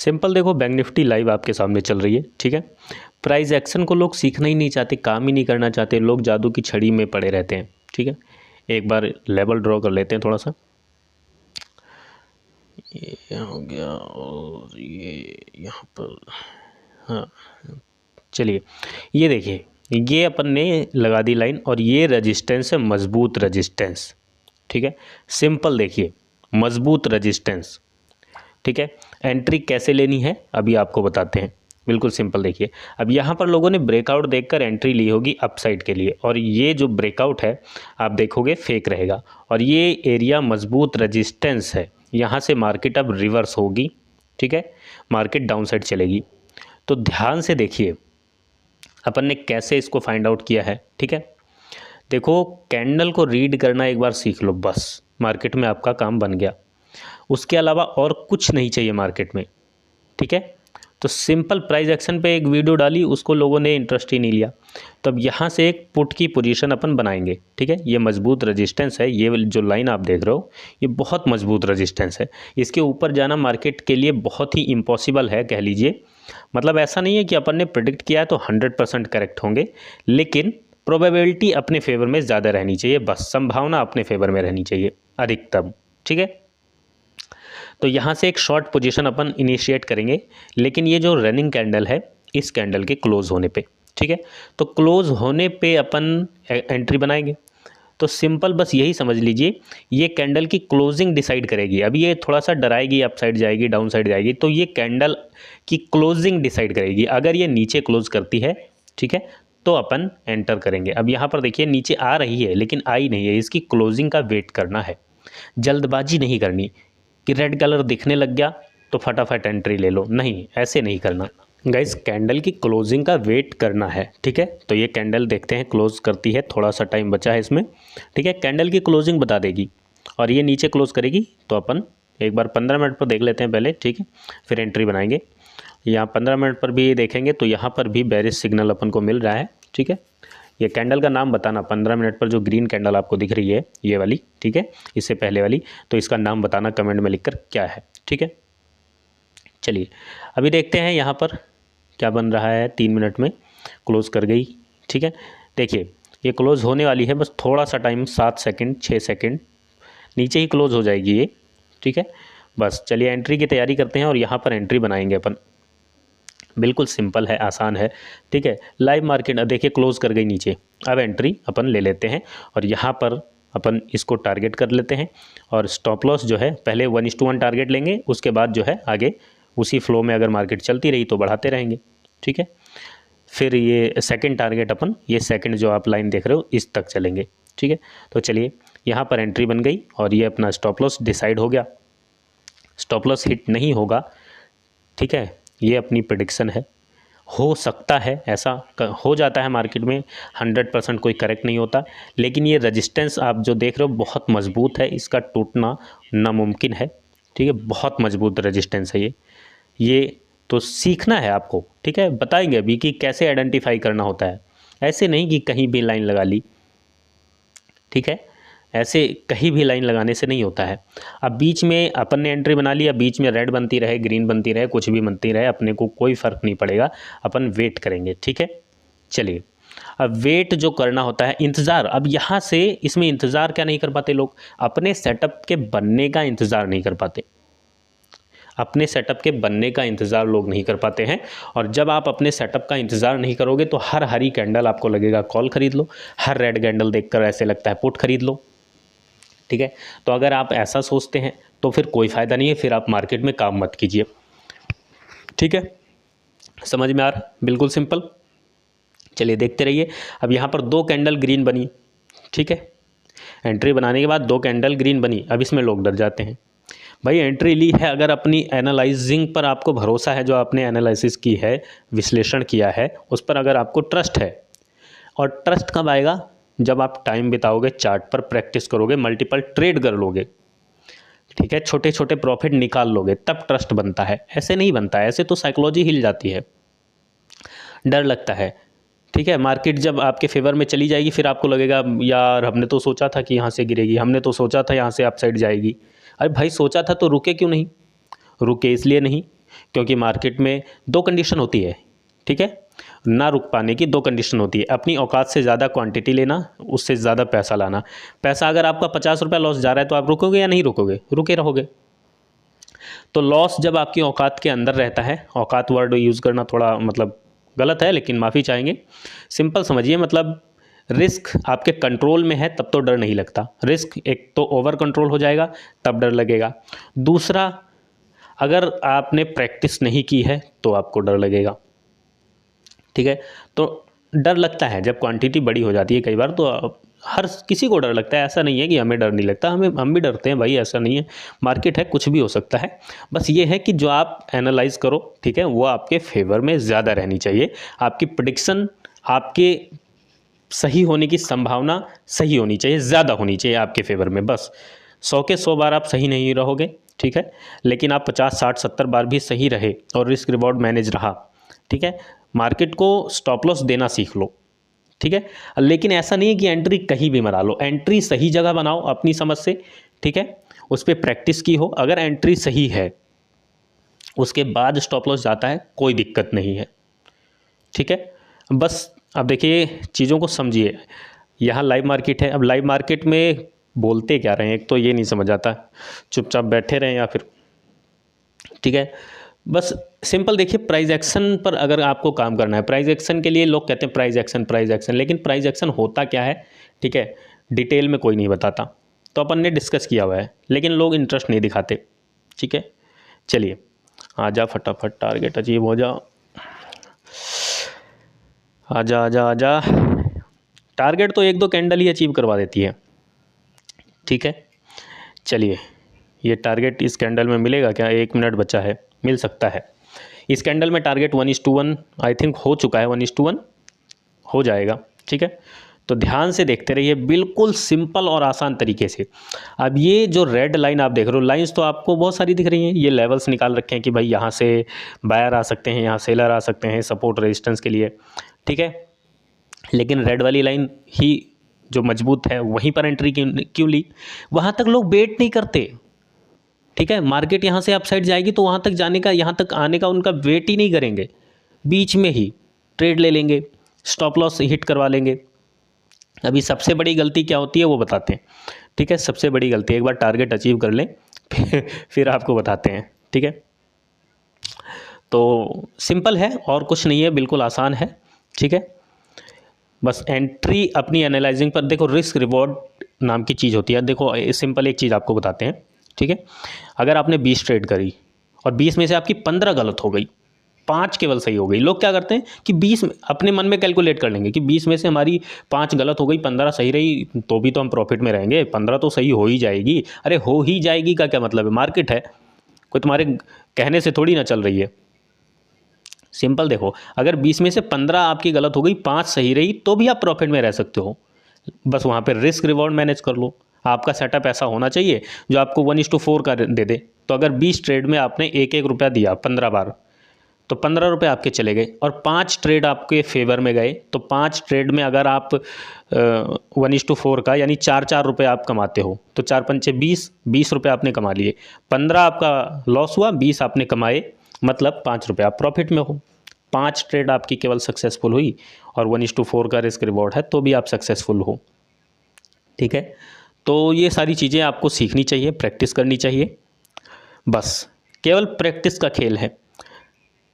Simple देखो, bank Nifty live आपके सामने चल रही है, ठीक है। प्राइस एक्शन को लोग सीखना ही नहीं चाहते, काम ही नहीं करना चाहते, लोग जादू की छड़ी में पड़े रहते हैं, ठीक है। एक बार लेवल ड्रॉ कर लेते हैं थोड़ा सा, ये हो गया और ये यहाँ पर, हाँ चलिए ये देखिए, ये अपन ने लगा दी लाइन और ये रेजिस्टेंस है, मजबूत रेजिस्टेंस, ठीक है। सिंपल देखिए, मजबूत रेजिस्टेंस, ठीक है। एंट्री कैसे लेनी है अभी आपको बताते हैं, बिल्कुल सिंपल देखिए। अब यहाँ पर लोगों ने ब्रेकआउट देखकर एंट्री ली होगी अपसाइड के लिए, और ये जो ब्रेकआउट है आप देखोगे फेक रहेगा, और ये एरिया मजबूत रेजिस्टेंस है, यहाँ से मार्केट अब रिवर्स होगी, ठीक है, मार्केट डाउन साइड चलेगी। तो ध्यान से देखिए अपन ने कैसे इसको फाइंड आउट किया है, ठीक है। देखो कैंडल को रीड करना एक बार सीख लो, बस मार्केट में आपका काम बन गया, उसके अलावा और कुछ नहीं चाहिए मार्केट में, ठीक है। तो सिंपल प्राइस एक्शन पे एक वीडियो डाली, उसको लोगों ने इंटरेस्ट ही नहीं लिया, तो अब यहाँ से एक पुट की पोजीशन अपन बनाएंगे, ठीक है। ये मजबूत रेजिस्टेंस है, ये जो लाइन आप देख रहे हो ये बहुत मजबूत रेजिस्टेंस है, इसके ऊपर जाना मार्केट के लिए बहुत ही इम्पॉसिबल है कह लीजिए। मतलब ऐसा नहीं है कि अपन ने प्रेडिक्ट किया है तो 100% करेक्ट होंगे, लेकिन प्रोबेबिलिटी अपने फेवर में ज़्यादा रहनी चाहिए, बस संभावना अपने फेवर में रहनी चाहिए अधिकतम, ठीक है। तो यहाँ से एक शॉर्ट पोजीशन अपन इनिशिएट करेंगे, लेकिन ये जो रनिंग कैंडल है इस कैंडल के क्लोज होने पे, ठीक है, तो क्लोज होने पे अपन एंट्री बनाएंगे। तो सिंपल बस यही समझ लीजिए, ये कैंडल की क्लोजिंग डिसाइड करेगी। अभी ये थोड़ा सा डराएगी, अप साइड जाएगी, डाउन साइड जाएगी, तो ये कैंडल की क्लोजिंग डिसाइड करेगी। अगर ये नीचे क्लोज करती है, ठीक है, तो अपन एंटर करेंगे। अब यहाँ पर देखिए नीचे आ रही है लेकिन आई नहीं है, इसकी क्लोजिंग का वेट करना है, जल्दबाजी नहीं करनी कि रेड कलर दिखने लग गया तो फटाफट एंट्री ले लो, नहीं, ऐसे नहीं करना गाइस। कैंडल की क्लोजिंग का वेट करना है, ठीक है। तो ये कैंडल देखते हैं क्लोज करती है, थोड़ा सा टाइम बचा है इसमें, ठीक है। कैंडल की क्लोजिंग बता देगी और ये नीचे क्लोज करेगी, तो अपन एक बार 15 मिनट पर देख लेते हैं पहले, ठीक है, फिर एंट्री बनाएंगे। यहाँ 15 मिनट पर भी देखेंगे तो यहाँ पर भी बेरिश सिग्नल अपन को मिल रहा है, ठीक है। ये कैंडल का नाम बताना, 15 मिनट पर जो ग्रीन कैंडल आपको दिख रही है ये वाली, ठीक है, इससे पहले वाली, तो इसका नाम बताना कमेंट में लिखकर क्या है, ठीक है। चलिए अभी देखते हैं यहाँ पर क्या बन रहा है। 3 मिनट में क्लोज कर गई, ठीक है। देखिए ये क्लोज होने वाली है, बस थोड़ा सा टाइम, 7 सेकंड 6 सेकंड, नीचे ही क्लोज हो जाएगी ये, ठीक है। बस चलिए एंट्री की तैयारी करते हैं और यहाँ पर एंट्री बनाएंगे अपन, बिल्कुल सिंपल है, आसान है, ठीक है। लाइव मार्केट देखिए क्लोज कर गई नीचे, अब एंट्री अपन ले लेते हैं और यहाँ पर अपन इसको टारगेट कर लेते हैं, और स्टॉप लॉस जो है पहले 1:1 टारगेट लेंगे, उसके बाद जो है आगे उसी फ्लो में अगर मार्केट चलती रही तो बढ़ाते रहेंगे, ठीक है। फिर ये सेकंड टारगेट अपन, ये सेकंड जो आप लाइन देख रहे हो इस तक चलेंगे, ठीक है। तो चलिए यहाँ पर एंट्री बन गई और ये अपना स्टॉप लॉस डिसाइड हो गया, स्टॉप लॉस हिट नहीं होगा, ठीक है। ये अपनी प्रेडिक्शन है, हो सकता है ऐसा हो जाता है मार्केट में, 100% कोई करेक्ट नहीं होता, लेकिन ये रेजिस्टेंस आप जो देख रहे हो बहुत मजबूत है, इसका टूटना नामुमकिन है, ठीक है। बहुत मजबूत रेजिस्टेंस है ये तो सीखना है आपको, ठीक है। बताएंगे अभी कि कैसे आइडेंटिफाई करना होता है, ऐसे नहीं कि कहीं भी लाइन लगा ली, ठीक है, ऐसे कहीं भी लाइन लगाने से नहीं होता है। अब बीच में अपन ने एंट्री बना लिया, बीच में रेड बनती रहे, ग्रीन बनती रहे, कुछ भी बनती रहे, अपने को कोई फ़र्क नहीं पड़ेगा, अपन वेट करेंगे, ठीक है। चलिए अब वेट जो करना होता है, इंतज़ार, अब यहाँ से इसमें इंतज़ार क्या नहीं कर पाते लोग, अपने सेटअप के बनने का इंतज़ार नहीं कर पाते, अपने सेटअप के बनने का इंतज़ार लोग नहीं कर पाते हैं। और जब आप अपने सेटअप का इंतज़ार नहीं करोगे तो हर हरी कैंडल आपको लगेगा कॉल खरीद लो, हर रेड कैंडल देखकर ऐसे लगता है पुट खरीद लो, ठीक है। तो अगर आप ऐसा सोचते हैं तो फिर कोई फ़ायदा नहीं है, फिर आप मार्केट में काम मत कीजिए, ठीक है। समझ में आ रहा, बिल्कुल सिंपल। चलिए देखते रहिए। अब यहाँ पर 2 कैंडल ग्रीन बनी, ठीक है, एंट्री बनाने के बाद 2 कैंडल ग्रीन बनी। अब इसमें लोग डर जाते हैं, भाई एंट्री ली है, अगर अपनी एनालाइजिंग पर आपको भरोसा है, जो आपने एनालिसिस की है, विश्लेषण किया है, उस पर अगर आपको ट्रस्ट है, और ट्रस्ट कब आएगा, जब आप टाइम बिताओगे, चार्ट पर प्रैक्टिस करोगे, मल्टीपल ट्रेड कर लोगे, ठीक है, छोटे छोटे प्रॉफिट निकाल लोगे, तब ट्रस्ट बनता है, ऐसे नहीं बनता है, ऐसे तो साइकोलॉजी हिल जाती है, डर लगता है, ठीक है। मार्केट जब आपके फेवर में चली जाएगी फिर आपको लगेगा यार हमने तो सोचा था कि यहाँ से गिरेगी, हमने तो सोचा था यहाँ से अपसाइड जाएगी। अरे भाई सोचा था तो रुके क्यों नहीं, रुके इसलिए नहीं क्योंकि मार्केट में दो कंडीशन होती है, ठीक है, ना रुक पाने की दो कंडीशन होती है। अपनी औकात से ज़्यादा क्वांटिटी लेना, उससे ज़्यादा पैसा लाना। पैसा अगर आपका 50 रुपये लॉस जा रहा है तो आप रुकोगे या नहीं रुकोगे? रुके रहोगे। तो लॉस जब आपकी औकात के अंदर रहता है, औकात वर्ड यूज़ करना थोड़ा मतलब गलत है, लेकिन माफ़ी चाहेंगे, सिंपल समझिए, मतलब रिस्क आपके कंट्रोल में है तब तो डर नहीं लगता। रिस्क एक तो ओवर कंट्रोल हो जाएगा तब डर लगेगा। दूसरा, अगर आपने प्रैक्टिस नहीं की है तो आपको डर लगेगा, ठीक है। तो डर लगता है जब क्वांटिटी बड़ी हो जाती है कई बार, तो हर किसी को डर लगता है, ऐसा नहीं है कि हमें डर नहीं लगता, हम भी डरते हैं भाई, ऐसा नहीं है। मार्केट है, कुछ भी हो सकता है। बस ये है कि जो आप एनालाइज करो, ठीक है, वो आपके फेवर में ज़्यादा रहनी चाहिए। आपकी प्रेडिक्शन, आपके सही होने की संभावना सही होनी चाहिए, ज़्यादा होनी चाहिए आपके फेवर में। बस 100 के 100 बार आप सही नहीं रहोगे, ठीक है, लेकिन आप 50, 60, 70 बार भी सही रहे और रिस्क रिवॉर्ड मैनेज रहा, ठीक है। मार्केट को स्टॉप लॉस देना सीख लो, ठीक है। लेकिन ऐसा नहीं है कि एंट्री कहीं भी मरा लो, एंट्री सही जगह बनाओ अपनी समझ से, ठीक है, उस पर प्रैक्टिस की हो। अगर एंट्री सही है उसके बाद स्टॉप लॉस जाता है, कोई दिक्कत नहीं है, ठीक है। बस अब देखिए चीज़ों को समझिए। यहाँ लाइव मार्केट है, अब लाइव मार्केट में बोलते क्या रहे हैं, एक तो ये नहीं समझ आता, चुपचाप बैठे रहें या फिर, ठीक है। बस सिंपल देखिए, प्राइस एक्शन पर अगर आपको काम करना है, प्राइस एक्शन के लिए लोग कहते हैं प्राइस एक्शन, प्राइस एक्शन, लेकिन प्राइस एक्शन होता क्या है, ठीक है, डिटेल में कोई नहीं बताता। तो अपन ने डिस्कस किया हुआ है, लेकिन लोग इंटरेस्ट नहीं दिखाते, ठीक है। चलिए आजा फटाफट, टारगेट अचीव हो जाओ, आजा आजा आजा। टारगेट तो एक दो कैंडल ही अचीव करवा देती है, ठीक है। चलिए, ये टारगेट इस कैंडल में मिलेगा क्या? 1 मिनट बचा है, मिल सकता है। इस कैंडल में टारगेट 1:1 आई थिंक हो चुका है, 1:1 हो जाएगा, ठीक है। तो ध्यान से देखते रहिए, बिल्कुल सिंपल और आसान तरीके से। अब ये जो रेड लाइन आप देख रहे हो, लाइंस तो आपको बहुत सारी दिख रही हैं, ये लेवल्स निकाल रखे हैं कि भाई यहाँ से बायर आ सकते हैं, यहाँ सेलर आ सकते हैं सपोर्ट रेजिस्टेंस के लिए, ठीक है। लेकिन रेड वाली लाइन ही जो मजबूत है, वहीं पर एंट्री क्यों ली? वहाँ तक लोग वेट नहीं करते, ठीक है। मार्केट यहाँ से अपसाइड जाएगी तो वहाँ तक जाने का, यहाँ तक आने का उनका वेट ही नहीं करेंगे, बीच में ही ट्रेड ले लेंगे, स्टॉप लॉस हिट करवा लेंगे। अभी सबसे बड़ी गलती क्या होती है वो बताते हैं, ठीक है। सबसे बड़ी गलती, एक बार टारगेट अचीव कर लें फिर आपको बताते हैं, ठीक है। तो सिंपल है और कुछ नहीं है, बिल्कुल आसान है, ठीक है। बस एंट्री अपनी एनालाइजिंग पर देखो, रिस्क रिवॉर्ड नाम की चीज़ होती है। देखो सिंपल एक चीज़ आपको बताते हैं, ठीक है। अगर आपने 20 ट्रेड करी और 20 में से आपकी 15 गलत हो गई, 5 केवल सही हो गई, लोग क्या करते हैं कि 20 अपने मन में कैलकुलेट कर लेंगे कि 20 में से हमारी 5 गलत हो गई, 15 सही रही, तो भी तो हम प्रॉफिट में रहेंगे, 15 तो सही हो ही जाएगी। अरे हो ही जाएगी का क्या मतलब है? मार्केट है, कोई तुम्हारे कहने से थोड़ी ना चल रही है। सिंपल देखो, अगर 20 में से 15 आपकी गलत हो गई, 5 सही रही, तो भी आप प्रॉफिट में रह सकते हो। बस वहाँ पे रिस्क रिवॉर्ड मैनेज कर लो। आपका सेटअप ऐसा होना चाहिए जो आपको 1:4 का दे दे। तो अगर 20 ट्रेड में आपने 1-1 रुपया दिया 15 बार, तो 15 रुपये आपके चले गए, और 5 ट्रेड आपके फेवर में गए, तो 5 ट्रेड में अगर आप 1:4 का यानी 4-4 रुपये आप कमाते हो, तो 4 पंचे 20 रुपये आपने कमा लिए। 15 आपका लॉस हुआ, 20 आपने कमाए, मतलब 5 रुपये आप प्रॉफिट में हो। 5 ट्रेड आपकी केवल सक्सेसफुल हुई और 1:4 का रिस्क रिवॉर्ड है, तो भी आप सक्सेसफुल हो, ठीक है। तो ये सारी चीज़ें आपको सीखनी चाहिए, प्रैक्टिस करनी चाहिए। बस केवल प्रैक्टिस का खेल है,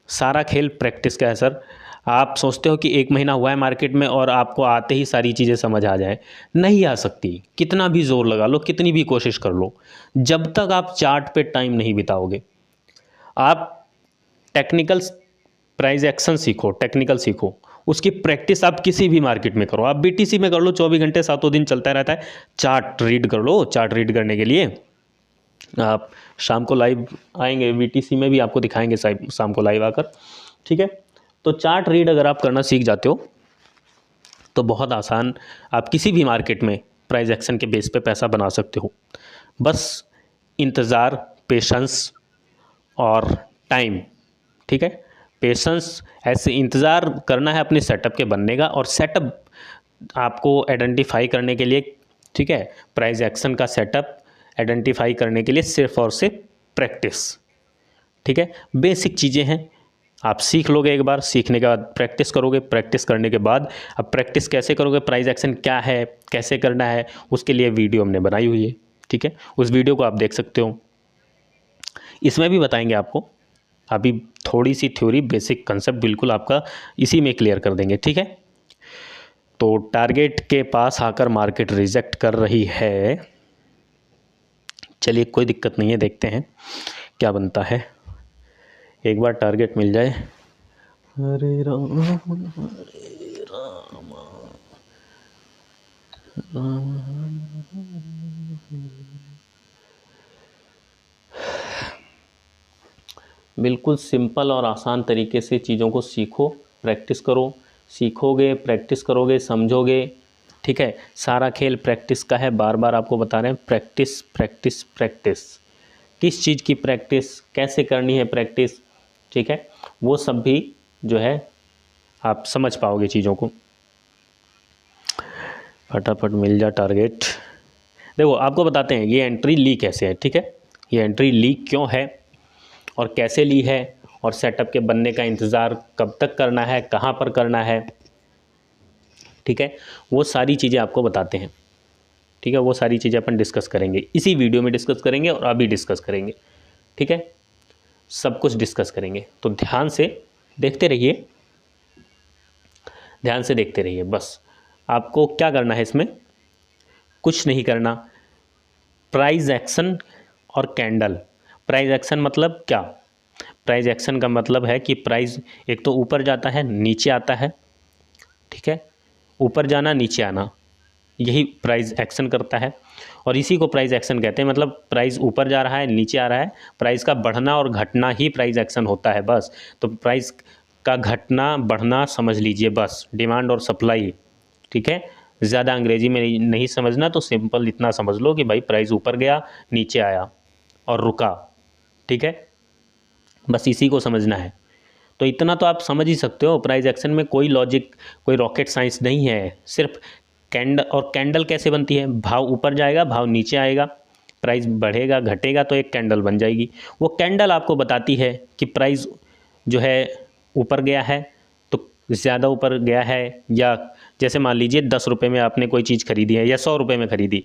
सारा खेल प्रैक्टिस का है सर। आप सोचते हो कि 1 महीना हुआ है मार्केट में और आपको आते ही सारी चीज़ें समझ आ जाए, नहीं आ सकती। कितना भी जोर लगा लो, कितनी भी कोशिश कर लो, जब तक आप चार्ट पे टाइम नहीं बिताओगे। आप टेक्निकल प्राइस एक्शन सीखो, टेक्निकल सीखो, उसकी प्रैक्टिस आप किसी भी मार्केट में करो। आप बीटीसी में कर लो, 24 घंटे 7 दिन चलता रहता है। चार्ट रीड कर लो, चार्ट रीड करने के लिए आप शाम को लाइव आएंगे, बीटीसी में भी आपको दिखाएंगे शाम को लाइव आकर, ठीक है। तो चार्ट रीड अगर आप करना सीख जाते हो तो बहुत आसान, आप किसी भी मार्केट में प्राइस एक्शन के बेस पे पैसा बना सकते हो। बस इंतज़ार, पेशेंस और टाइम, ठीक है। पेशेंस, ऐसे इंतज़ार करना है अपने सेटअप के बनने का, और सेटअप आपको आइडेंटिफाई करने के लिए, ठीक है, प्राइस एक्शन का सेटअप आइडेंटिफाई करने के लिए सिर्फ और सिर्फ प्रैक्टिस, ठीक है, बेसिक चीज़ें हैं, आप सीख लोगे एक बार, सीखने के बाद प्रैक्टिस करोगे, प्रैक्टिस करने के बाद अब प्रैक्टिस कैसे करोगे, प्राइस एक्शन क्या है, कैसे करना है, उसके लिए वीडियो हमने बनाई हुई है। ठीक है, उस वीडियो को आप देख सकते हो, इसमें भी बताएंगे आपको। अभी थोड़ी सी थ्योरी, बेसिक कंसेप्ट बिल्कुल आपका इसी में क्लियर कर देंगे। ठीक है, तो टारगेट के पास आकर मार्केट रिजेक्ट कर रही है। चलिए कोई दिक्कत नहीं है, देखते हैं क्या बनता है। एक बार टारगेट मिल जाए। हरे राम हरे राम बिल्कुल सिंपल और आसान तरीके से चीज़ों को सीखो, प्रैक्टिस करो, सीखोगे, प्रैक्टिस करोगे, समझोगे। ठीक है, सारा खेल प्रैक्टिस का है, बार बार आपको बता रहे हैं, प्रैक्टिस प्रैक्टिस प्रैक्टिस। किस चीज़ की प्रैक्टिस, कैसे करनी है प्रैक्टिस, ठीक है, वो सब भी जो है आप समझ पाओगे चीज़ों को। फटाफट मिल जा टारगेट। देखो आपको बताते हैं ये एंट्री ली कैसे है। ठीक है, ये एंट्री ली क्यों है और कैसे ली है, और सेटअप के बनने का इंतज़ार कब तक करना है, कहाँ पर करना है। ठीक है, वो सारी चीज़ें आपको बताते हैं। ठीक है, वो सारी चीज़ें अपन डिस्कस करेंगे, इसी वीडियो में डिस्कस करेंगे और अभी डिस्कस करेंगे। ठीक है, सब कुछ डिस्कस करेंगे, तो ध्यान से देखते रहिए, ध्यान से देखते रहिए। बस आपको क्या करना है, इसमें कुछ नहीं करना। प्राइस एक्शन और कैंडल। प्राइस एक्शन मतलब क्या, प्राइस एक्शन का मतलब है कि प्राइस एक तो ऊपर जाता है, नीचे आता है। ठीक है, ऊपर जाना, नीचे आना, यही प्राइस एक्शन करता है, और इसी को प्राइस एक्शन कहते हैं। मतलब प्राइस ऊपर जा रहा है, नीचे आ रहा है, प्राइस का बढ़ना और घटना ही प्राइस एक्शन होता है बस। तो प्राइस का घटना बढ़ना समझ लीजिए बस, डिमांड और सप्लाई। ठीक है, ज़्यादा अंग्रेजी में नहीं समझना, तो सिंपल इतना समझ लो कि भाई प्राइस ऊपर गया, नीचे आया और रुका। ठीक है, बस इसी को समझना है। तो इतना तो आप समझ ही सकते हो, प्राइस एक्शन में कोई लॉजिक, कोई रॉकेट साइंस नहीं है, सिर्फ कैंडल। और कैंडल कैसे बनती है, भाव ऊपर जाएगा, भाव नीचे आएगा, प्राइस बढ़ेगा घटेगा तो एक कैंडल बन जाएगी। वो कैंडल आपको बताती है कि प्राइस जो है ऊपर गया है, तो ज़्यादा ऊपर गया है, या जैसे मान लीजिए 10 रुपये में आपने कोई चीज़ खरीदी है या 100 रुपये में खरीदी।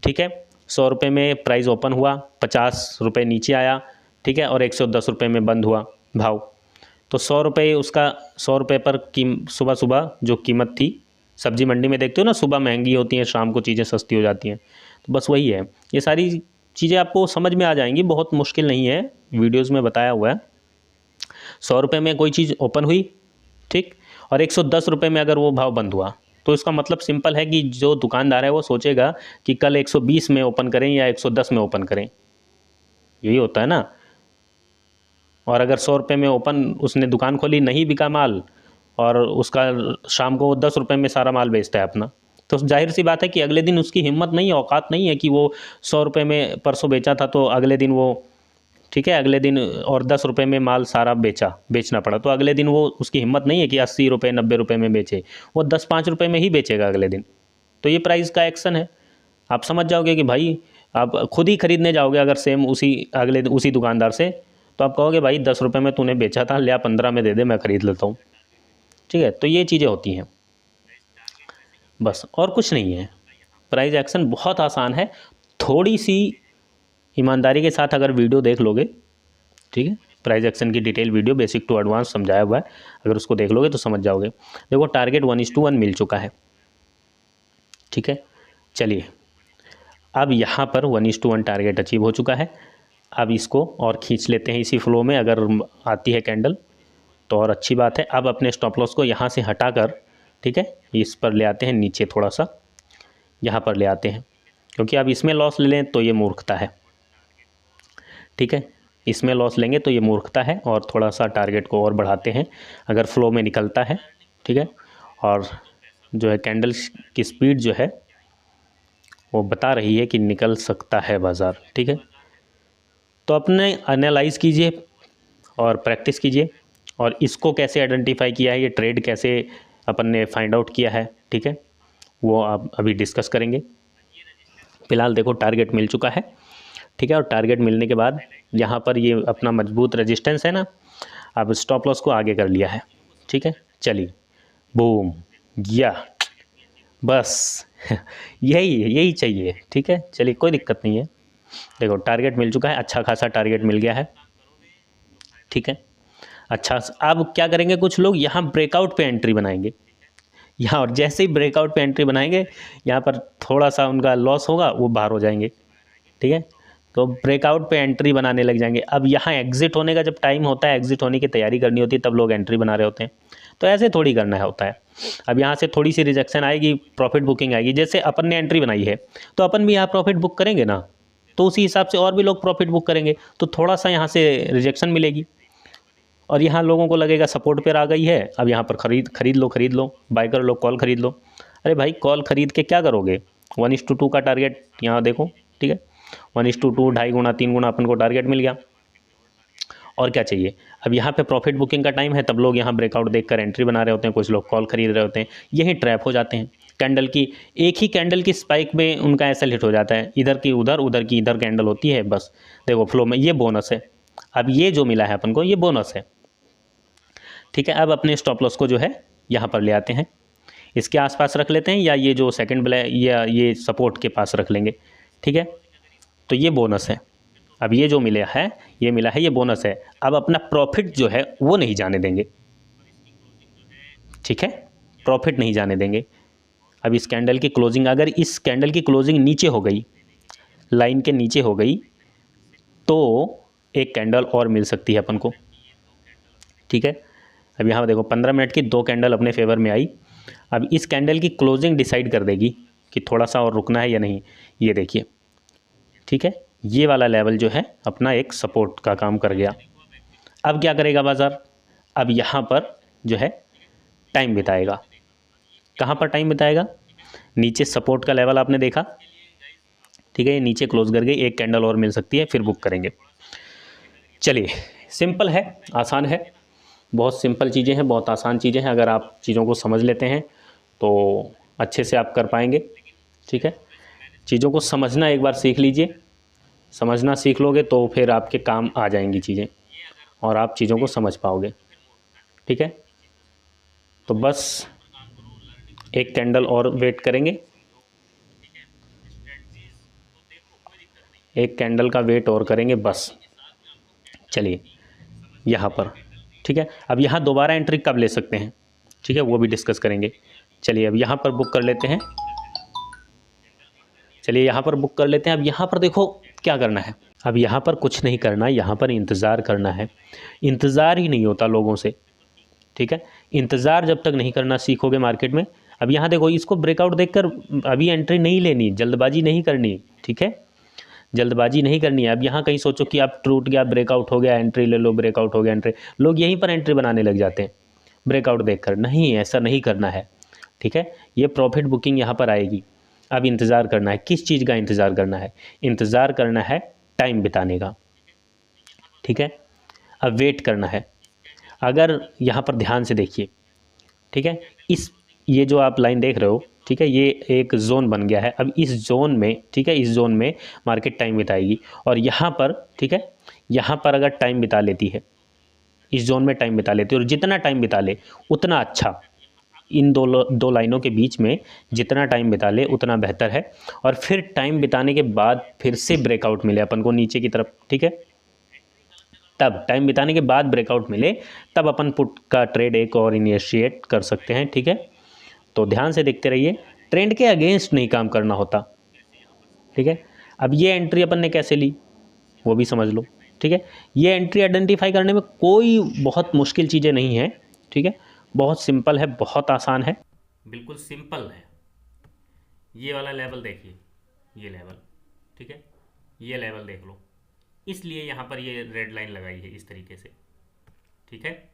ठीक है, 100 रुपये में प्राइस ओपन हुआ, 50 रुपये नीचे आया। ठीक है, और 110 रुपये में बंद हुआ भाव। तो 100 रुपये उसका, 100 रुपये पर सुबह सुबह जो कीमत थी, सब्जी मंडी में देखते हो ना, सुबह महंगी होती हैं, शाम को चीज़ें सस्ती हो जाती हैं। तो बस वही है, ये सारी चीज़ें आपको समझ में आ जाएंगी, बहुत मुश्किल नहीं है, वीडियोज़ में बताया हुआ है। 100 रुपये में कोई चीज़ ओपन हुई, ठीक, और 110 रुपये में अगर वो भाव बंद हुआ, तो इसका मतलब सिंपल है कि जो दुकानदार है वो सोचेगा कि कल 120 में ओपन करें या 110 में ओपन करें, यही होता है ना। और अगर 100 रुपये में ओपन उसने दुकान खोली, नहीं बिका माल, और उसका शाम को 10 रुपये में सारा माल बेचता है अपना, तो जाहिर सी बात है कि अगले दिन उसकी हिम्मत नहीं है, औकात नहीं है कि वो 100 रुपये में परसों बेचा था तो अगले दिन वो, ठीक है, अगले दिन और 10 रुपये में माल सारा बेचना पड़ा, तो अगले दिन वो, उसकी हिम्मत नहीं है कि 80 रुपये 90 रुपये में बेचे, वो 10-5 रुपये में ही बेचेगा अगले दिन। तो ये प्राइस का एक्शन है। आप समझ जाओगे कि भाई, आप खुद ही खरीदने जाओगे अगर सेम उसी दुकानदार से, तो आप कहोगे भाई 10 रुपये में तूने बेचा था, लिया 15 में दे दे, मैं ख़रीद लेता हूँ। ठीक है, तो ये चीज़ें होती हैं बस, और कुछ नहीं है। प्राइस एक्शन बहुत आसान है, थोड़ी सी ईमानदारी के साथ अगर वीडियो देख लोगे, ठीक है, प्राइस एक्शन की detail video basic to advance समझाया हुआ है, अगर उसको देख लोगे तो समझ जाओगे। देखो टारगेट 1:1 मिल चुका है। ठीक है, चलिए अब यहाँ पर 1:1 टारगेट अचीव हो चुका है। अब इसको और खींच लेते हैं इसी फ्लो में, अगर आती है कैंडल तो और अच्छी बात है। अब अपने स्टॉप लॉस को यहाँ से हटाकर, ठीक है, इस पर ले आते हैं नीचे, थोड़ा सा यहाँ पर ले आते हैं, क्योंकि अब इसमें लॉस ले लें तो ये मूर्खता है। ठीक है, इसमें लॉस लेंगे तो ये मूर्खता है, और थोड़ा सा टारगेट को और बढ़ाते हैं अगर फ्लो में निकलता है। ठीक है, और जो है कैंडल की स्पीड जो है वो बता रही है कि निकल सकता है बाज़ार। ठीक है, तो अपने एनालाइज़ कीजिए और प्रैक्टिस कीजिए, और इसको कैसे आइडेंटिफाई किया है, ये ट्रेड कैसे अपन ने फाइंड आउट किया है, ठीक है, वो आप अभी डिस्कस करेंगे। फिलहाल देखो टारगेट मिल चुका है। ठीक है, और टारगेट मिलने के बाद यहाँ पर ये अपना मजबूत रेजिस्टेंस है ना, अब स्टॉप लॉस को आगे कर लिया है, ठीक है। चलिए बूम, या बस यही चाहिए, ठीक है। चलिए कोई दिक्कत नहीं है, देखो टारगेट मिल चुका है, अच्छा खासा टारगेट मिल गया है, ठीक है। अच्छा, अब क्या करेंगे, कुछ लोग यहाँ ब्रेकआउट पे एंट्री बनाएंगे यहाँ, और जैसे ही ब्रेकआउट पे एंट्री बनाएंगे यहाँ पर थोड़ा सा उनका लॉस होगा, वो बाहर हो जाएंगे, ठीक है। तो ब्रेकआउट पे एंट्री बनाने लग जाएंगे। अब यहाँ एग्जिट होने का जब टाइम होता है, एग्जिट होने की तैयारी करनी होती है, तब लोग एंट्री बना रहे होते हैं। तो ऐसे थोड़ी करना होता है। अब यहाँ से थोड़ी सी रिजेक्शन आएगी, प्रॉफिट बुकिंग आएगी। जैसे अपन ने एंट्री बनाई है तो अपन भी यहाँ प्रॉफिट बुक करेंगे ना, तो उसी हिसाब से और भी लोग प्रॉफिट बुक करेंगे, तो थोड़ा सा यहाँ से रिजेक्शन मिलेगी और यहाँ लोगों को लगेगा सपोर्ट पर आ गई है, अब यहाँ पर खरीद लो, बाय कर लो, कॉल खरीद लो। अरे भाई कॉल खरीद के क्या करोगे, 1:2 का टारगेट यहाँ देखो, ठीक है। 1:2, 2.5 गुना 3 गुना अपन को टारगेट मिल गया, और क्या चाहिए। अब यहाँ पे प्रॉफिट बुकिंग का टाइम है, तब लोग यहाँ ब्रेकआउट देखकर एंट्री बना रहे होते हैं, कुछ लोग कॉल खरीद रहे होते हैं, यही ट्रैप हो जाते हैं। कैंडल की एक ही कैंडल की स्पाइक में उनका ऐसा हिट हो जाता है, इधर की उधर, उधर की इधर कैंडल होती है, बस देखो फ्लो में ये बोनस है। अब ये जो मिला है अपन को, ये बोनस है, ठीक है। अब अपने स्टॉप लॉस को जो है यहाँ पर ले आते हैं, इसके आसपास रख लेते हैं, या ये जो सेकंड ब्लैक या ये सपोर्ट के पास रख लेंगे, ठीक है। तो ये बोनस है। अब ये जो मिला है, ये बोनस है। अब अपना प्रॉफिट जो है वो नहीं जाने देंगे, ठीक है, प्रॉफिट नहीं जाने देंगे। अब इस कैंडल की क्लोजिंग, अगर इस कैंडल की क्लोजिंग नीचे हो गई, लाइन के नीचे हो गई, तो एक कैंडल और मिल सकती है अपन को, ठीक है। अब यहाँ देखो 15 मिनट की 2 कैंडल अपने फेवर में आई। अब इस कैंडल की क्लोजिंग डिसाइड कर देगी कि थोड़ा सा और रुकना है या नहीं, ये देखिए, ठीक है। ये वाला लेवल जो है अपना एक सपोर्ट का काम कर गया। अब क्या करेगा बाज़ार, अब यहाँ पर जो है टाइम बिताएगा। कहाँ पर टाइम बिताएगा, नीचे सपोर्ट का लेवल आपने देखा, ठीक है, ये नीचे क्लोज कर गई, एक कैंडल और मिल सकती है, फिर बुक करेंगे। चलिए सिंपल है, आसान है, बहुत सिंपल चीज़ें हैं, बहुत आसान चीज़ें हैं। अगर आप चीज़ों को समझ लेते हैं तो अच्छे से आप कर पाएंगे, ठीक है। चीज़ों को समझना एक बार सीख लीजिए, समझना सीख लोगे तो फिर आपके काम आ जाएंगी चीज़ें और आप चीज़ों को समझ पाओगे, ठीक है। तो बस एक कैंडल और वेट करेंगे, एक कैंडल का वेट और करेंगे बस। चलिए यहाँ पर, ठीक है। अब यहाँ दोबारा एंट्री कब ले सकते हैं, ठीक है, वो भी डिस्कस करेंगे। चलिए अब यहाँ पर बुक कर लेते हैं, चलिए यहाँ पर बुक कर लेते हैं। अब यहाँ पर देखो क्या करना है, अब यहाँ पर कुछ नहीं करना, यहाँ पर इंतज़ार करना है। इंतज़ार ही नहीं होता लोगों से, ठीक है। इंतज़ार जब तक नहीं करना सीखोगे मार्केट में। अब यहाँ देखो, इसको ब्रेकआउट देखकर अभी एंट्री नहीं लेनी, जल्दबाजी नहीं करनी, ठीक है, जल्दबाजी नहीं करनी है। अब यहाँ कहीं सोचो कि आप टूट गया, ब्रेकआउट हो गया, एंट्री ले लो, ब्रेकआउट हो गया एंट्री, लोग यहीं पर एंट्री बनाने लग जाते हैं ब्रेकआउट देखकर। नहीं, ऐसा नहीं करना है, ठीक है। ये प्रॉफिट बुकिंग यहाँ पर आएगी। अब इंतज़ार करना है, किस चीज़ का इंतज़ार करना है, इंतज़ार करना है टाइम बिताने का, ठीक है। अब वेट करना है। अगर यहाँ पर ध्यान से देखिए, ठीक है, ये जो आप लाइन देख रहे हो, ठीक है, ये एक जोन बन गया है। अब इस जोन में, ठीक है, इस जोन में मार्केट टाइम बिताएगी, और यहाँ पर, ठीक है, यहाँ पर अगर टाइम बिता लेती है, इस जोन में टाइम बिता लेती है, और जितना टाइम बिता ले उतना अच्छा, इन दो लाइनों के बीच में जितना टाइम बिता ले उतना बेहतर है। और फिर टाइम बिताने के बाद फिर से ब्रेकआउट मिले अपन को नीचे की तरफ, ठीक है, तब टाइम बिताने के बाद ब्रेकआउट मिले, तब अपन पुट का ट्रेड एक और इनिशिएट कर सकते हैं, ठीक है। तो ध्यान से देखते रहिए, ट्रेंड के अगेंस्ट नहीं काम करना होता, ठीक है। अब ये एंट्री अपन ने कैसे ली वो भी समझ लो, ठीक है। ये एंट्री आइडेंटिफाई करने में कोई बहुत मुश्किल चीज़ें नहीं है, ठीक है, बहुत सिंपल है, बहुत आसान है, बिल्कुल सिंपल है। ये वाला लेवल देखिए, ये लेवल, ठीक है, ये लेवल देख लो, इसलिए यहाँ पर ये रेड लाइन लगाई है इस तरीके से, ठीक है,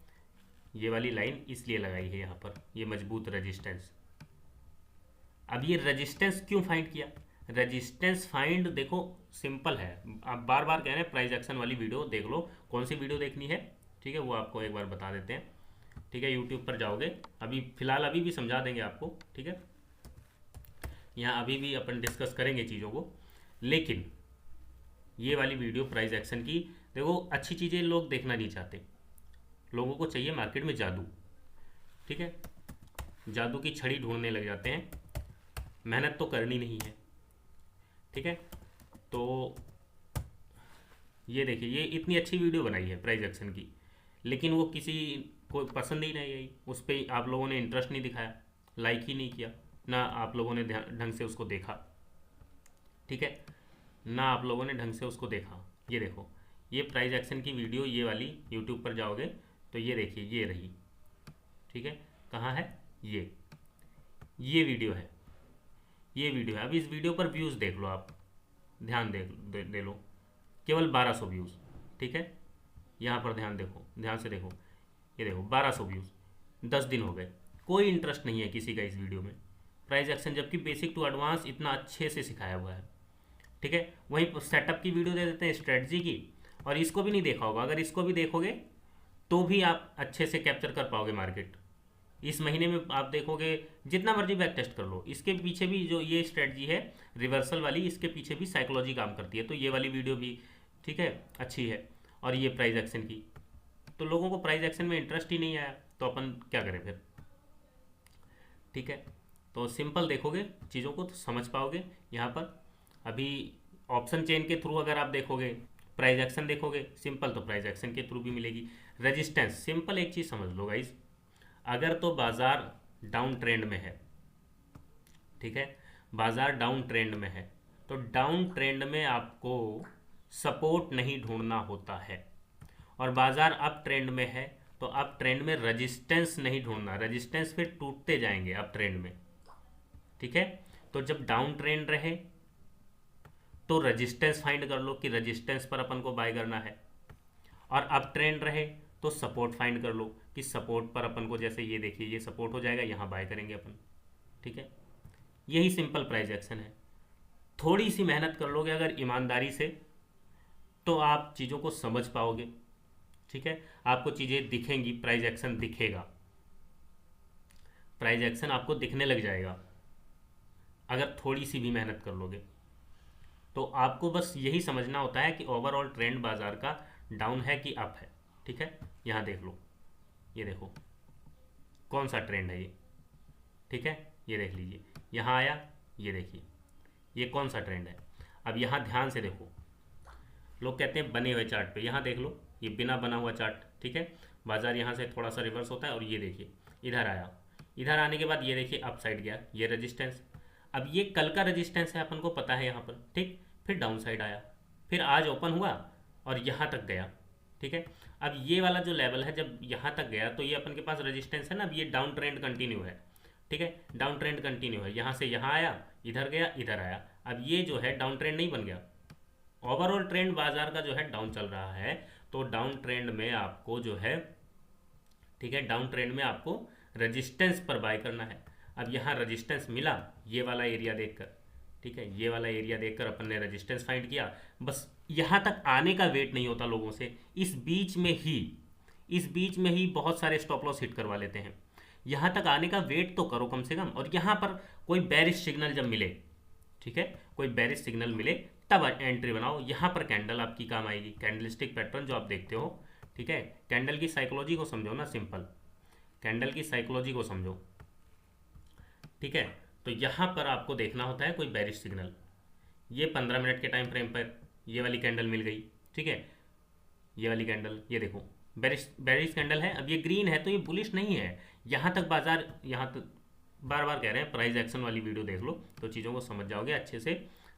ये वाली लाइन इसलिए लगाई है यहाँ पर, ये मजबूत रेजिस्टेंस। अब ये रेजिस्टेंस क्यों फाइंड किया, रेजिस्टेंस फाइंड देखो सिंपल है। आप बार बार कह रहे हैं प्राइस एक्शन वाली वीडियो देख लो, कौन सी वीडियो देखनी है, ठीक है, वो आपको एक बार बता देते हैं, ठीक है। यूट्यूब पर जाओगे, अभी फिलहाल अभी भी समझा देंगे आपको, ठीक है, यहाँ अभी भी अपन डिस्कस करेंगे चीज़ों को, लेकिन ये वाली वीडियो प्राइस एक्शन की देखो अच्छी चीज़ें लोग देखना नहीं चाहते, लोगों को चाहिए मार्केट में जादू। ठीक है, जादू की छड़ी ढूंढने लग जाते हैं, मेहनत तो करनी नहीं है। ठीक है, तो ये देखिए, ये इतनी अच्छी वीडियो बनाई है प्राइज एक्शन की, लेकिन वो किसी को पसंद ही नहीं आई, उस पर आप लोगों ने इंटरेस्ट नहीं दिखाया, लाइक ही नहीं किया, ना आप लोगों ने ढंग से उसको देखा। ठीक है, ना आप लोगों ने ढंग से उसको देखा। ये देखो, ये प्राइज एक्शन की वीडियो, ये वाली यूट्यूब पर जाओगे तो ये देखिए, ये रही। ठीक है, कहाँ है ये वीडियो है, ये वीडियो है। अब इस वीडियो पर व्यूज़ देख लो आप, ध्यान दे लो, केवल 1200 व्यूज़। ठीक है, यहाँ पर ध्यान देखो, ध्यान से देखो, ये देखो 1200 व्यूज़, 10 दिन हो गए, कोई इंटरेस्ट नहीं है किसी का इस वीडियो में। प्राइज एक्शन जबकि बेसिक टू एडवांस इतना अच्छे से सिखाया हुआ है। ठीक है, वहीं सेटअप की वीडियो दे देते हैं, स्ट्रेटजी की, और इसको भी नहीं देखा होगा। अगर इसको भी देखोगे तो भी आप अच्छे से कैप्चर कर पाओगे मार्केट। इस महीने में आप देखोगे, जितना मर्जी बैक टेस्ट कर लो, इसके पीछे भी जो ये स्ट्रेटजी है रिवर्सल वाली, इसके पीछे भी साइकोलॉजी काम करती है। तो ये वाली वीडियो भी ठीक है, अच्छी है। और ये प्राइज एक्शन की, तो लोगों को प्राइज एक्शन में इंटरेस्ट ही नहीं आया, तो अपन क्या करें फिर। ठीक है, तो सिंपल देखोगे चीज़ों को तो समझ पाओगे। यहाँ पर अभी ऑप्शन चेन के थ्रू अगर आप देखोगे, प्राइज एक्शन देखोगे सिंपल, तो प्राइज एक्शन के थ्रू भी मिलेगी। रेजिस्टेंस सिंपल, एक चीज़ समझ लो गाइस, अगर तो बाजार डाउन ट्रेंड में है, ठीक है, बाजार डाउन ट्रेंड में है, तो डाउन ट्रेंड में आपको सपोर्ट नहीं ढूंढना होता है। और बाजार अप ट्रेंड में है तो अप ट्रेंड में रेजिस्टेंस नहीं ढूंढना, रेजिस्टेंस फिर टूटते जाएंगे अप ट्रेंड में। ठीक है, तो जब डाउन ट्रेंड रहे तो रेजिस्टेंस फाइंड कर लो कि रेजिस्टेंस पर अपन को बाय करना है, और अप ट्रेंड रहे तो सपोर्ट फाइंड कर लो कि सपोर्ट पर अपन को, जैसे ये देखिए ये सपोर्ट हो जाएगा, यहाँ बाय करेंगे अपन। ठीक है, यही सिंपल प्राइस एक्शन है। थोड़ी सी मेहनत कर लोगे अगर ईमानदारी से, तो आप चीज़ों को समझ पाओगे। ठीक है, आपको चीज़ें दिखेंगी, प्राइस एक्शन दिखेगा, प्राइस एक्शन आपको दिखने लग जाएगा अगर थोड़ी सी भी मेहनत कर लोगे। तो आपको बस यही समझना होता है कि ओवरऑल ट्रेंड बाजार का डाउन है कि अप है। ठीक है, यहाँ देख लो, ये देखो कौन सा ट्रेंड है ये। ठीक है, ये देख लीजिए, यहाँ आया, ये देखिए ये कौन सा ट्रेंड है। अब यहाँ ध्यान से देखो, लोग कहते हैं बने हुए चार्ट पे, यहाँ देख लो ये बिना बना हुआ चार्ट। ठीक है, बाजार यहाँ से थोड़ा सा रिवर्स होता है और ये देखिए इधर आया, इधर आने के बाद ये देखिए अप साइड गया, ये रेजिस्टेंस। अब ये कल का रेजिस्टेंस है, अपन को पता है यहाँ पर। ठीक, फिर डाउन साइड आया, फिर आज ओपन हुआ और यहाँ तक गया। ठीक है, अब ये वाला जो लेवल है जब यहाँ तक गया तो ये अपन के पास रेजिस्टेंस है ना, अब ये डाउन ट्रेंड कंटिन्यू है। ठीक है, डाउन ट्रेंड कंटिन्यू है, यहाँ से यहाँ आया, इधर गया, इधर आया। अब ये जो है डाउन ट्रेंड नहीं बन गया, ओवरऑल ट्रेंड बाजार का जो है डाउन चल रहा है। तो डाउन ट्रेंड में आपको जो है, ठीक है, डाउन ट्रेंड में आपको रेजिस्टेंस पर बाय करना है। अब यहाँ रेजिस्टेंस मिला ये वाला एरिया देखकर। ठीक है, ये वाला एरिया देखकर अपन ने रेजिस्टेंस फाइंड किया, बस यहाँ तक आने का वेट नहीं होता लोगों से। इस बीच में ही बहुत सारे स्टॉप लॉस हिट करवा लेते हैं। यहाँ तक आने का वेट तो करो कम से कम, और यहाँ पर कोई बेरिश सिग्नल जब मिले, ठीक है, कोई बेरिश सिग्नल मिले तब एंट्री बनाओ। यहाँ पर कैंडल आपकी काम आएगी, कैंडलस्टिक पैटर्न जो आप देखते हो। ठीक है, कैंडल की साइकोलॉजी को समझो ना, सिंपल कैंडल की साइकोलॉजी को समझो। ठीक है, तो यहाँ पर आपको देखना होता है कोई बेरिश सिग्नल। ये 15 मिनट के टाइम फ्रेम पर ये वाली कैंडल मिल गई। ठीक है, ये वाली कैंडल, ये देखो बेरिश कैंडल है। अब ये ग्रीन है तो ये बुलिश नहीं है। यहाँ तक बाजार, यहाँ तक बार बार कह रहे हैं प्राइस एक्शन वाली वीडियो देख लो तो चीज़ों को समझ जाओगे अच्छे से।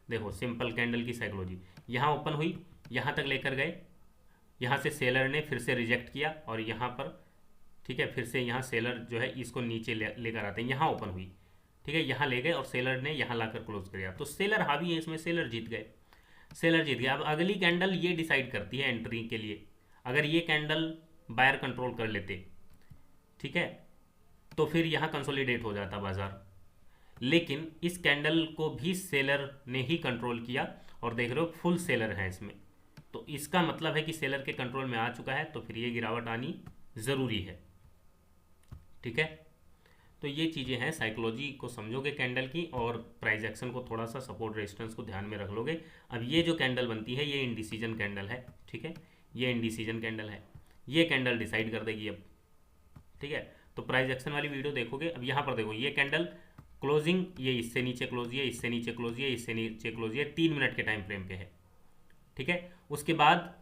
देखो सिंपल कैंडल की साइकोलॉजी, यहाँ ओपन हुई, यहाँ तक लेकर गए, यहाँ से सेलर ने फिर से रिजेक्ट किया और यहाँ पर, ठीक है, फिर से यहाँ सेलर जो है इसको नीचे लेकर आते हैं, यहाँ ओपन हुई, ठीक है, यहाँ ले गए और सेलर ने यहाँ लाकर क्लोज कर दिया, तो सेलर हावी है इसमें, सेलर जीत गए, सेलर जीत गया। अब अगली कैंडल ये डिसाइड करती है एंट्री के लिए। अगर ये कैंडल बायर कंट्रोल कर लेते, ठीक है, तो फिर यहाँ कंसोलिडेट हो जाता बाजार, लेकिन इस कैंडल को भी सेलर ने ही कंट्रोल किया और देख रहे हो फुल सेलर है इसमें, तो इसका मतलब है कि सेलर के कंट्रोल में आ चुका है, तो फिर ये गिरावट आनी ज़रूरी है। ठीक है, तो ये चीज़ें हैं, साइकोलॉजी को समझोगे कैंडल की और प्राइस एक्शन को थोड़ा सा, सपोर्ट रेजिस्टेंस को ध्यान में रख लोगे। अब ये जो कैंडल बनती है ये इंडिसीजन कैंडल है। ठीक है, ये इंडिसीजन कैंडल है, ये कैंडल डिसाइड कर देगी अब, ठीक है। तो प्राइस एक्शन वाली वीडियो देखोगे, अब यहाँ पर देखो ये कैंडल क्लोजिंग, ये इससे नीचे क्लोज, ये इससे नीचे क्लोज, ये इससे नीचे क्लोज, ये 3 मिनट के टाइम फ्रेम पे है, ठीक है। उसके बाद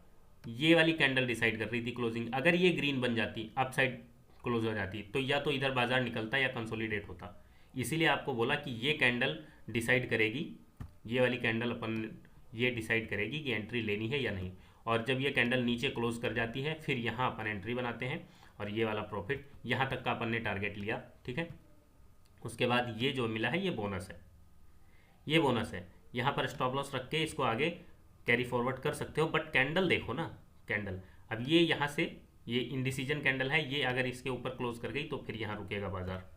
ये वाली कैंडल डिसाइड कर रही थी क्लोजिंग, अगर ये ग्रीन बन जाती, अप साइड क्लोज हो जाती, तो या तो इधर बाजार निकलता या कंसोलिडेट होता। इसीलिए आपको बोला कि ये कैंडल डिसाइड करेगी, ये वाली कैंडल अपन ये डिसाइड करेगी कि एंट्री लेनी है या नहीं। और जब ये कैंडल नीचे क्लोज कर जाती है, फिर यहाँ अपन एंट्री बनाते हैं और ये वाला प्रॉफिट यहाँ तक का अपन ने टारगेट लिया, ठीक है। उसके बाद ये जो मिला है ये बोनस है, ये बोनस है। यहाँ पर स्टॉप लॉस रख के इसको आगे कैरी फॉरवर्ड कर सकते हो, बट कैंडल देखो ना, कैंडल अब ये यहाँ से ये इंडिसीजन कैंडल है, ये अगर इसके ऊपर क्लोज कर गई तो फिर यहाँ रुकेगा बाजार।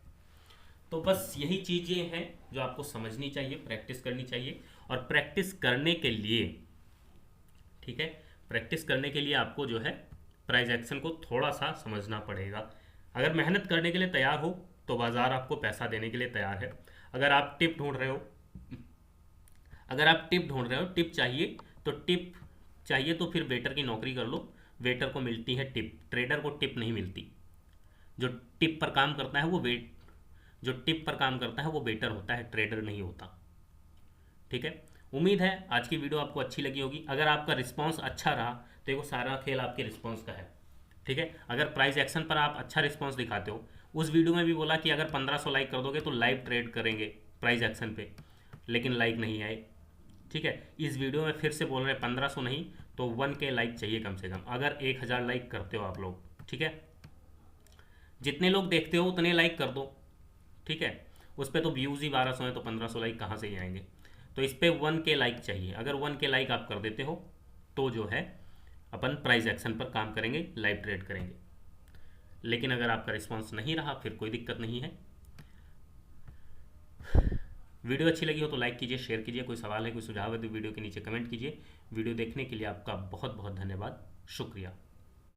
तो बस यही चीज़ें हैं जो आपको समझनी चाहिए, प्रैक्टिस करनी चाहिए। और प्रैक्टिस करने के लिए, ठीक है, प्रैक्टिस करने के लिए आपको जो है प्राइस एक्शन को थोड़ा सा समझना पड़ेगा। अगर मेहनत करने के लिए तैयार हो तो बाजार आपको पैसा देने के लिए तैयार है। अगर आप टिप ढूंढ रहे हो, टिप चाहिए तो फिर वेटर की नौकरी कर लो। वेटर को मिलती है टिप, ट्रेडर को टिप नहीं मिलती। जो टिप पर काम करता है वो वेटर होता है, ट्रेडर नहीं होता, ठीक है। उम्मीद है आज की वीडियो आपको अच्छी लगी होगी। अगर आपका रिस्पांस अच्छा रहा तो ये सारा खेल आपके रिस्पांस का है, ठीक है। अगर प्राइस एक्शन पर आप अच्छा रिस्पांस दिखाते हो, उस वीडियो में भी बोला कि अगर 1500 लाइक कर दोगे तो लाइव ट्रेड करेंगे प्राइस एक्शन पे, लेकिन लाइक नहीं आए, ठीक है। इस वीडियो में फिर से बोल रहे हैं 1500 नहीं तो 1K लाइक चाहिए कम से कम। अगर 1000 लाइक करते हो आप लोग, ठीक है, जितने लोग देखते हो उतने लाइक कर दो, ठीक है। उस पर तो व्यूज़ ही 1200 हैं तो 1500 लाइक कहाँ से ही आएंगे। तो इस पर 1K लाइक चाहिए। अगर 1K लाइक आप कर देते हो तो जो है अपन प्राइस एक्शन पर काम करेंगे, लाइव ट्रेड करेंगे। लेकिन अगर आपका रिस्पांस नहीं रहा फिर कोई दिक्कत नहीं है। वीडियो अच्छी लगी हो तो लाइक कीजिए, शेयर कीजिए। कोई सवाल है, कोई सुझाव है तो वीडियो के नीचे कमेंट कीजिए। वीडियो देखने के लिए आपका बहुत बहुत धन्यवाद, शुक्रिया।